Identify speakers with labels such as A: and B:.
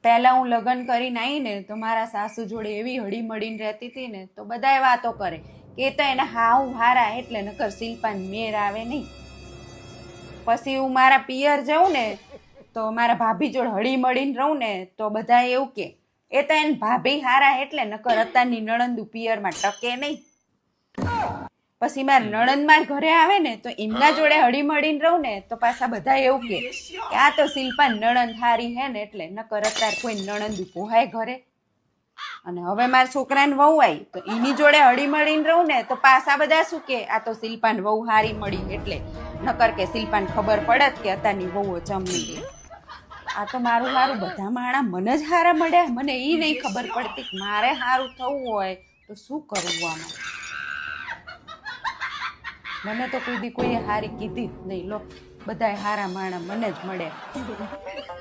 A: પહેલા હું લગ્ન કરીને આવીને તો મારા સાસુ જોડે એવી હળી મળીને રહેતી હતી ને તો બધાએ વાતો કરે કે તો એને હાવ હારા એટલે નકર શિલ્પાન મેર આવે નહીં. પછી હું મારા પિયર જાઉં ને તો મારા ભાભી જોડે હળી મળીને રહું ને તો બધા એવું કે એ તો એને ભાભી હારા એટલે નકર અત્યારની નણંદુ પિયરમાં ટકે નહીં. પછી મારા નણંદ માર ઘરે આવે ને તો એમના જોડે હળી મળીને રહું ને તો પાછા બધા એવું કે આ તો શિલ્પા નણંદ હારી હે ને એટલે નકર અત્યારે કોઈ નણંદુ પોહાય ઘરે. અને હવે મારા છોકરાને વહુ આવી તો એની જોડે હળી મળીને રહું ને તો પાછા બધા શું કે આ તો શિલ્પાને વહુ હારી મળી એટલે નકર કે શિલ્પાને ખબર પડત કે અત્યારની વહુઓ ચમની ગઈ. આ તો મારું હારું બધા માણા મને જ હારા મળ્યા. મને એ નહીં ખબર પડતી કે મારે હારું થવું હોય તો શું કરવું આમાં. મને તો કોઈ દી કોઈએ હારી કીધી જ નહીં. લો બધાય હારા માણા મને જ મળ્યા.